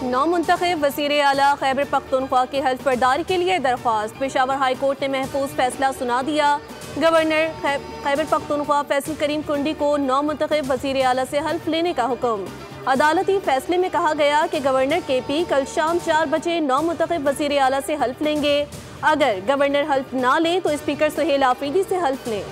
नौ मुंतखब वज़ीर आला खैबर पख्तूनख्वा की हल्फ बर्दारी के लिए दरख्वास्त। पेशावर हाई कोर्ट ने महफूज फैसला सुना दिया। गवर्नर खैबर पख्तूनख्वा फैसल करीम कुंडी को नौ मुंतखब वज़ीर आला से हल्फ लेने का हुक्म। अदालती फैसले में कहा गया कि गवर्नर KP कल शाम 4 बजे नौ मुंतखब वज़ीर आला से हल्फ लेंगे। अगर गवर्नर हल्फ ना लें तो स्पीकर सुहेल आफरीदी से हल्फ लें।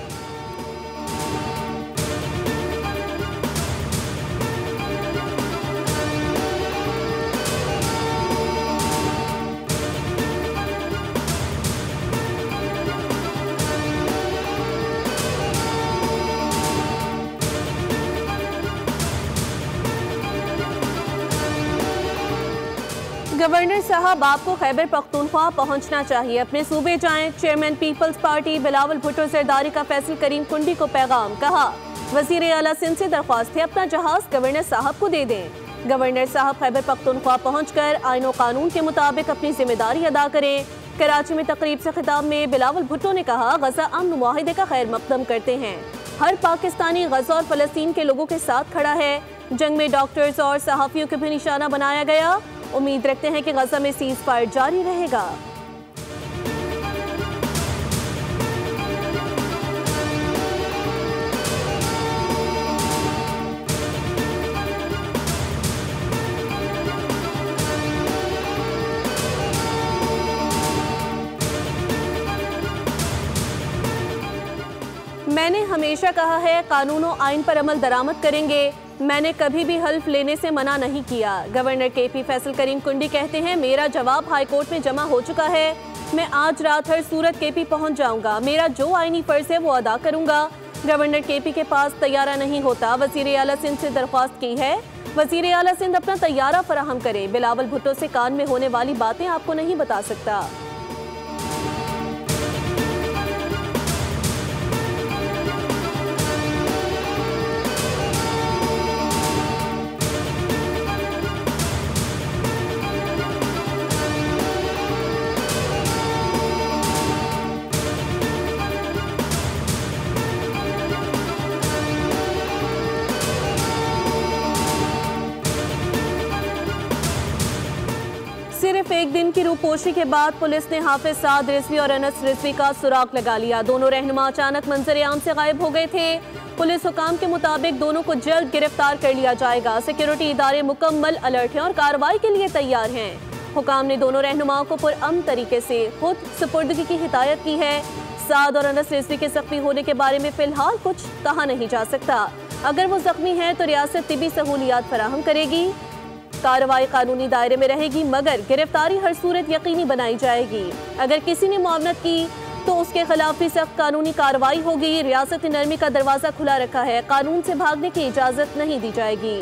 गवर्नर साहब, आपको खैबर पख्तूनख्वा पहुंचना चाहिए, अपने सूबे जाएं। Chairman Peoples Party Bilawal Bhutto Zardari का फैसल करीम कुंडी को पैगाम। कहा, वज़ीर आला सिंध से दरख्वास्त है अपना जहाज गवर्नर साहब को दे दें। गवर्नर साहब खैबर पख्तूनख्वा पहुंचकर आईन और कानून के मुताबिक अपनी जिम्मेदारी अदा करें। कराची में तकरीब से खिताब में बिलावल भुट्टो ने कहा, गजा अमन मुआहिदे का खैर मकदम करते हैं। हर पाकिस्तानी गजा और फलस्तीन के लोगों के साथ खड़ा है। जंग में डॉक्टर्स और सहाफ़ियों को भी निशाना बनाया गया। उम्मीद रखते हैं कि गजा में सीज फायर जारी रहेगा। मैंने हमेशा कहा है, कानून और आइन पर अमल दरामद करेंगे। मैंने कभी भी हल्फ लेने से मना नहीं किया। गवर्नर KP फैसल करीम कुंडी कहते हैं, मेरा जवाब हाई कोर्ट में जमा हो चुका है। मैं आज रात हर सूरत KP पहुंच जाऊंगा। मेरा जो आईनी फर्ज है वो अदा करूंगा। गवर्नर KP के पास तैयारा नहीं होता। वज़ीर आला सिंध से दरख्वास्त की है, वज़ीर आला सिंध अपना तैयारा फराहम करे। बिलावल भुट्टो से कान में होने वाली बातें आपको नहीं बता सकता। सिर्फ एक दिन की रूपोशी के बाद पुलिस ने हाफिज साद रिजवी और अनस रिजवी का सुराग लगा लिया। दोनों रहनुमा अचानक मंजर आम से गायब हो गए थे। पुलिस हुकाम के मुताबिक दोनों को जल्द गिरफ्तार कर लिया जाएगा। सिक्योरिटी इदारे मुकम्मल अलर्ट हैं और कार्रवाई के लिए तैयार हैं। हुकाम ने दोनों रहनुमाओं को पुरअमन तरीके से खुद सुपुर्दगी की हिदायत की है। साद और अनस रिजवी के जख्मी होने के बारे में फिलहाल कुछ कहा नहीं जा सकता। अगर वो जख्मी हैं तो रियासत तिबी सहूलियात फराहम करेगी। कार्रवाई कानूनी दायरे में रहेगी, मगर गिरफ्तारी हर सूरत यकीनी बनाई जाएगी। अगर किसी ने मुआवनत की तो उसके खिलाफ भी सख्त कानूनी कार्रवाई होगी। रियासती नरमी का दरवाजा खुला रखा है, कानून से भागने की इजाजत नहीं दी जाएगी।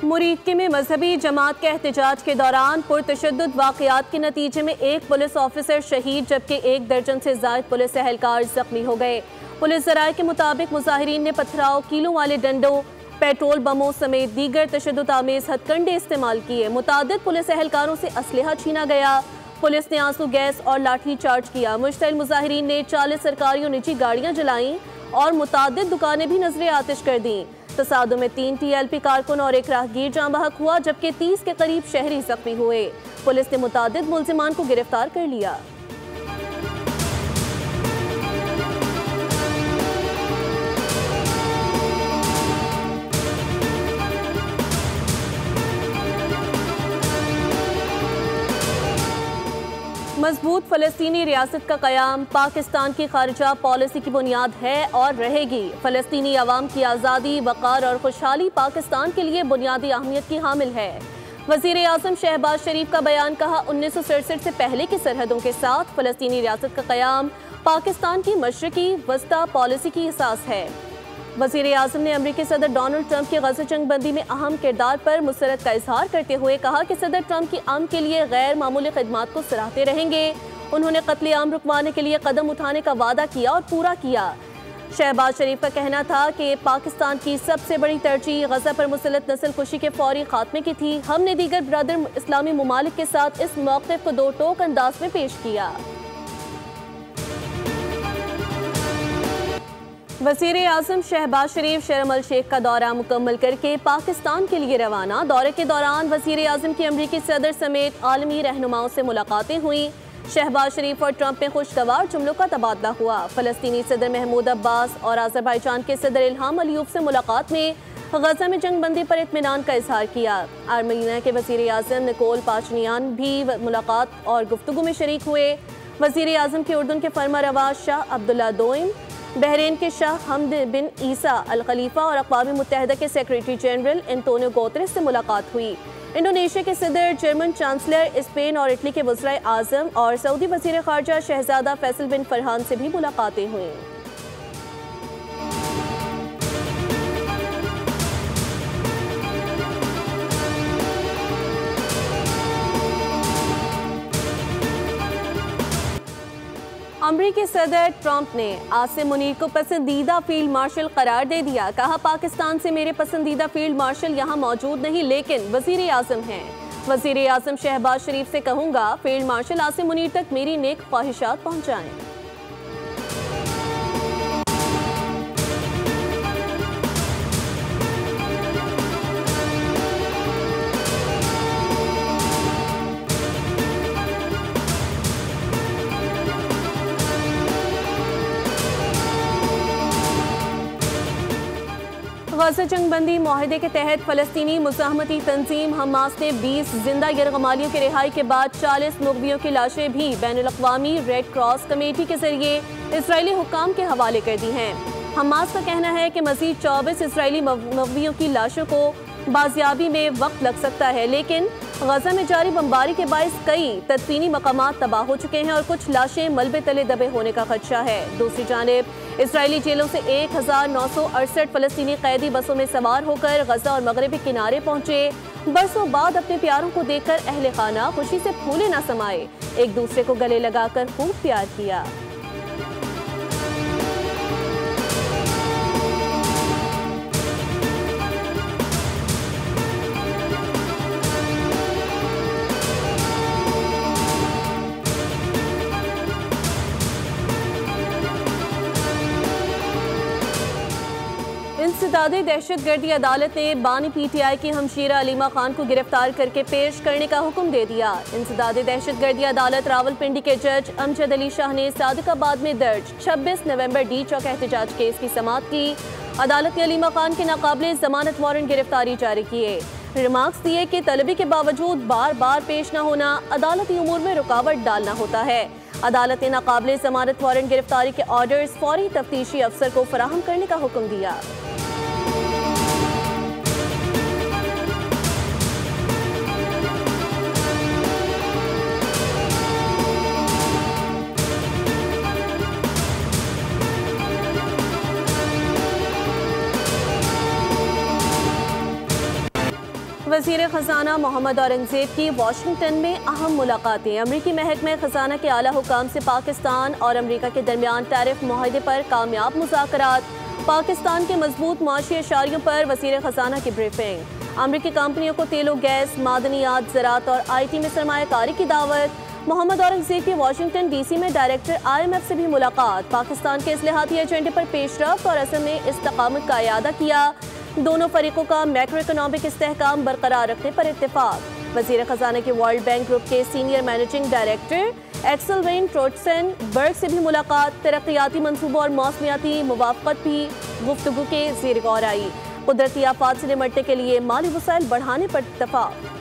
मुरीदके में मजहबी जमात के एहतजाज के दौरान पुरतशद्दुद वाक़यात के नतीजे में एक पुलिस ऑफिसर शहीद जबकि 1 दर्जन से ज़ायद पुलिस एहलकार जख्मी हो गए। पुलिस ज़राए के मुताबिक मुजाहिरीन ने पथराव, कीलों वाले डंडों, पेट्रोल बमों समेत दीगर तशद्दुद आमेज हथकंडे इस्तेमाल किए। मुतादिद पुलिस एहलकारों से असलहा छीना गया। पुलिस ने आंसू गैस और लाठी चार्ज किया। मुश्तइल मुजाहिरीन ने 40 सरकारी और निजी गाड़ियाँ जलाईं और मुतादिद दुकानें भी नजरे आतिश कर दी। तसादुम में 3 TLP कारकुन और एक राहगीर जाँ बहक हुआ जबकि 30 के करीब शहरी जख्मी हुए। पुलिस ने मुतादिद मुल्जिमान को गिरफ्तार कर लिया। मजबूत फ़लस्तीनी रियासत का क़याम पाकिस्तान की खारिजा पॉलिसी की बुनियाद है और रहेगी। फ़लस्तीनी अवाम की आज़ादी, वक़ार और खुशहाली पाकिस्तान के लिए बुनियादी अहमियत की हामिल है। वज़ीर आज़म शहबाज शरीफ का बयान। कहा, 1967 से पहले की सरहदों के साथ फ़लस्तीनी रियासत का क़याम पाकिस्तान की मशरक़ी वस्ता पॉलिसी की असास है। वज़ीर आज़म ने अमरीकी सदर डोनाल्ड ट्रंप की गज़ा जंगबंदी में अहम किरदार पर मुसरत का इजहार करते हुए कहा कि सदर ट्रंप की अमन के लिए गैर मामूली खिदमात को सराहते रहेंगे। उन्होंने कत्ले आम रुकवाने के लिए कदम उठाने का वादा किया और पूरा किया। शहबाज शरीफ का कहना था कि पाकिस्तान की सबसे बड़ी तरजीह गजा पर मुसल्लत नस्ल कुशी के फौरी खात्मे की थी। हमने दीगर ब्रदर इस्लामी ममालिक के साथ इस मौक़िफ़ को दो टोक अंदाज में पेश किया। वज़ीर आज़म शहबाज शरीफ शर्म अल शेख का दौरा मुकम्मल करके पाकिस्तान के लिए रवाना। दौरे के दौरान वज़ीर आज़म की अमरीकी सदर समेत आलमी रहनुमाओं से मुलाकातें हुई। शहबाज शरीफ और ट्रंप में खुशगवार जुमलों का तबादला हुआ। फ़लस्तीनी सदर महमूद अब्बास और आज़रबाईजान के सदर इल्हाम अलियूब से मुलाकात में गजा में जंग बंदी पर इत्मीनान का इजहार किया। आर्मीनिया के वज़ीर आज़म निकोल पाचनियान भी मुलाकात और गुफ्तगू में शरीक हुए। वज़ीर आज़म के उर्दन के फरमा-रवा शाह अब्दुल्ला दोइम, बहरीन के शाह हमद बिन ईसा अल खलीफा और अक़वाम मुत्तहिदा के सेक्रेटरी जनरल एंटोनियो गुतेरेस से मुलाकात हुई। इंडोनेशिया के सदर, जर्मन चांसलर, स्पेन और इटली के वज़ीर आज़म और सऊदी वज़ीर ख़ारजा शहज़ादा फैसल बिन फरहान से भी मुलाकातें हुई। अमरीकी सदर ट्रंप ने आसिम मुनीर को पसंदीदा फील्ड मार्शल करार दे दिया। कहा, पाकिस्तान से मेरे पसंदीदा फील्ड मार्शल यहाँ मौजूद नहीं लेकिन वज़ीर आज़म हैं। वज़ीर आज़म शहबाज शरीफ से कहूँगा फील्ड मार्शल आसिम मुनीर तक मेरी नेक ख्वाहिशात पहुँचाएँ। गजा जंग बंदी मुआहदे के तहत फ़लस्तीनी मुज़ाहमती तंजीम हमास ने 20 जिंदा यरगमालियों की रिहाई के बाद 40 मुग़वियों की लाशें भी बैनुल-अक़वामी रेड क्रॉस कमेटी के जरिए इजरायली हुक्काम के हवाले कर दी हैं। हमास का कहना है कि मज़ीद 24 इजरायली मुग़वियों की लाशों को बाजियाबी में वक्त लग सकता है, लेकिन गजा में जारी बमबारी के बायस कई तदफीनी मकामात तबाह हो चुके हैं और कुछ लाशें मलबे तले दबे होने का खदशा है। दूसरी जानिब इजरायली जेलों से 1968 फ़लस्तीनी कैदी बसों में सवार होकर गजा और मगरबी किनारे पहुंचे। बरसों बाद अपने प्यारों को देखकर अहले खाना खुशी से फूले न समाए, एक दूसरे को गले लगाकर खूब प्यार किया। इंसदादी दहशतगर्दी अदालत ने बानी PTI की हमशीरा अलीमा खान को गिरफ्तार करके पेश करने का हुक्म दे दिया। इंसदादी दहशतगर्दी अदालत रावलपिंडी के जज अमजद अली शाह ने सादिकाबाद में दर्ज 26 नवंबर डी चौक एहतजाज केस की समाअत की। अदालत ने अलीमा खान के नाकाबिले जमानत वारंट गिरफ्तारी जारी किए। रिमार्क्स दिए कि तलबी के बावजूद बार बार पेश न होना अदालती उमूर में रुकावट डालना होता है। अदालत ने नाकाबिले जमानत वारंट गिरफ्तारी के ऑर्डर्स फौरी तफ्तीशी अफसर को फराहम करने का हुक्म दिया। वज़ीर ख़ज़ाना मोहम्मद औरंगज़ेब की वाशिंगटन में अहम मुलाकातें। अमरीकी महकमे ख़ज़ाना के आला हुकाम से पाकिस्तान और अमरीका के दरमियान टैरिफ मुआहदे पर कामयाब मुज़ाकरात। पाकिस्तान के मजबूत मुआशी इशारियों पर वज़ीर ख़ज़ाना की ब्रीफिंग। अमरीकी कंपनियों को तेलो गैस, मादनियात, ज़राअत और IT में सरमायाकारी की दावत। मोहम्मद औरंगज़ेब की वाशिंगटन DC में डायरेक्टर IMF से भी मुलाकात। पाकिस्तान के इस्लाहाती एजेंडे पर पेशरफ्त और असम में इस्तकामत का इयादा किया। दोनों फरीकों का मैक्रो इकोनॉमिक इस्तेहकाम बरकरार रखने पर इत्तेफाक। वज़ीर ख़ज़ाना के वर्ल्ड बैंक ग्रुप के senior managing director Axel van Trotsenburg से भी मुलाकात। तरक्याती मंसूबों और मौसमियाती मुवाफ़क़त भी गुफ्तगू के ज़ेर गौर आई। कुदरती आफात से निमटने के लिए माली वसाइल बढ़ाने पर इत्तेफाक।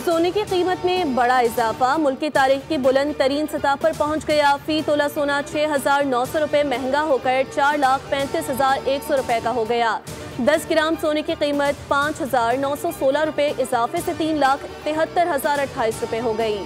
सोने की कीमत में बड़ा इजाफा। मुल्क की तारीख की बुलंद तरीन सतह पर पहुंच गया। फी तोला सोना 6,900 रुपये महंगा होकर 4,35,100 रुपये का हो गया। 10 ग्राम सोने की कीमत 5,916 रुपये इजाफे से 3,73,028 रुपये हो गई।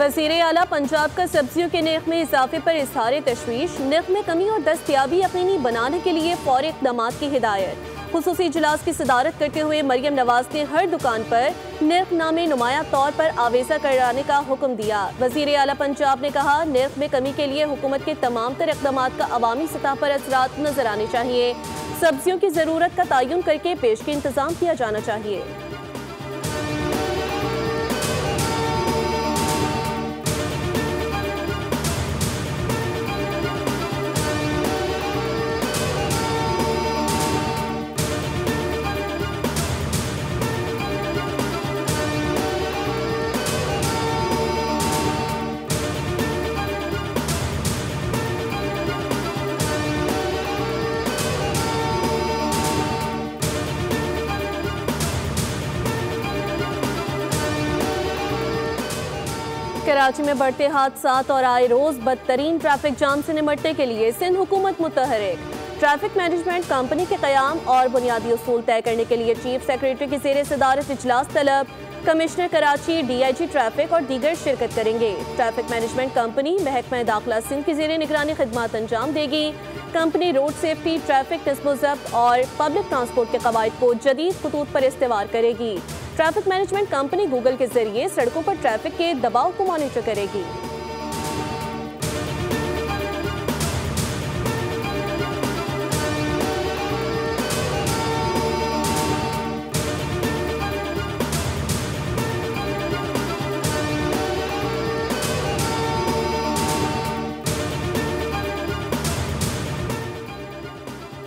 वज़ीर आला पंजाब का सब्जियों के नर्ख में इजाफे पर इज़हार तशवीश, नर्ख में कमी और दस्तयाबी यकीनी बनाने के लिए फौरी इक़दामात की हिदायत। खुसूसी इजलास की सदारत करते हुए मरियम नवाज ने हर दुकान पर नर्ख नामे नुमाया तौर पर आवेजा कराने का हुक्म दिया। वज़ीर आला पंजाब ने कहा, नर्ख में कमी के लिए हुकूमत के तमाम तर इक़दामात का अवामी सतह पर असरात नजर आने चाहिए। सब्जियों की ज़रूरत का तयन करके पेश के इंतजाम किया जाना चाहिए। कराची में बढ़ते हादसात और आए रोज बदतरीन ट्रैफिक जाम से निपटने के लिए सिंध हुकूमत मुतहरिक। ट्रैफिक मैनेजमेंट कंपनी के क़याम और बुनियादी उसूल तय करने के लिए चीफ सेक्रेटरी की ज़ेर सदारत इजलास तलब। कमिश्नर कराची, DIG ट्रैफिक और दीगर शिरकत करेंगे। ट्रैफिक मैनेजमेंट कंपनी महकमा दाखिला सिंध की ज़ेर निगरानी खिदमात अंजाम देगी। कंपनी रोड सेफ्टी, ट्रैफिक नज़्म व ज़ब्त और पब्लिक ट्रांसपोर्ट के कवायद को जदीद खतूत पर इस्तेवाल करेगी। ट्रैफिक मैनेजमेंट कंपनी गूगल के जरिए सड़कों पर ट्रैफिक के दबाव को मॉनिटर करेगी।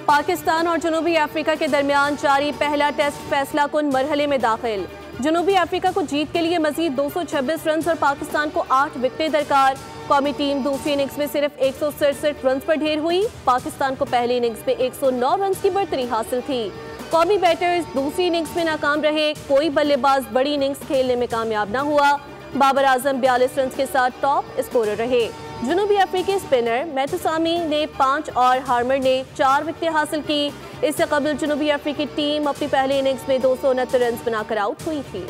पाकिस्तान और जनूबी अफ्रीका के दरमियान जारी पहला टेस्ट फैसला कुन मरहले में दाखिल। जनूबी अफ्रीका को जीत के लिए मजीद 226 रन और पाकिस्तान को 8 विकेटें दरकार। कौमी टीम दूसरी इनिंग्स में सिर्फ 167 रन पर ढेर हुई। पाकिस्तान को पहली इनिंग्स में 109 रन की बढ़तरी हासिल थी। कौमी बैटर्स दूसरी इनिंग्स में नाकाम रहे। कोई बल्लेबाज बड़ी इनिंग्स खेलने में कामयाब न हुआ। बाबर आजम 42 रन के साथ टॉप स्कोरर रहे। जनूबी अफ्रीकी स्पिनर मैथुसामी ने 5 और हार्मर ने 4 विकेटें हासिल की। इससे कबल जनूबी अफ्रीकी टीम अपनी पहली इनिंग्स में 269 रन बनाकर आउट हुई थी।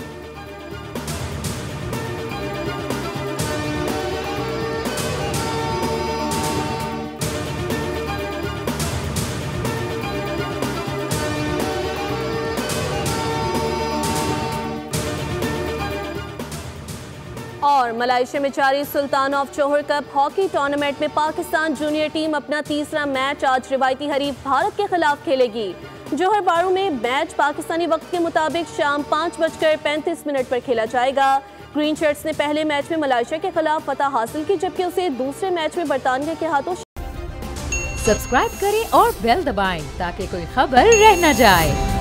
और मलेशिया में जारी Sultan of Johor cup hockey tournament में पाकिस्तान जूनियर टीम अपना तीसरा मैच आज रिवायती हरीफ भारत के खिलाफ खेलेगी। जोहर बारू में मैच पाकिस्तानी वक्त के मुताबिक शाम 5:35 पर खेला जाएगा। ग्रीन शर्ट्स ने पहले मैच में मलेशिया के खिलाफ फतह हासिल की, जबकि उसे दूसरे मैच में बरतानिया के हाथों। सब्सक्राइब करें और बेल दबाएं ताकि कोई खबर रह न जाए।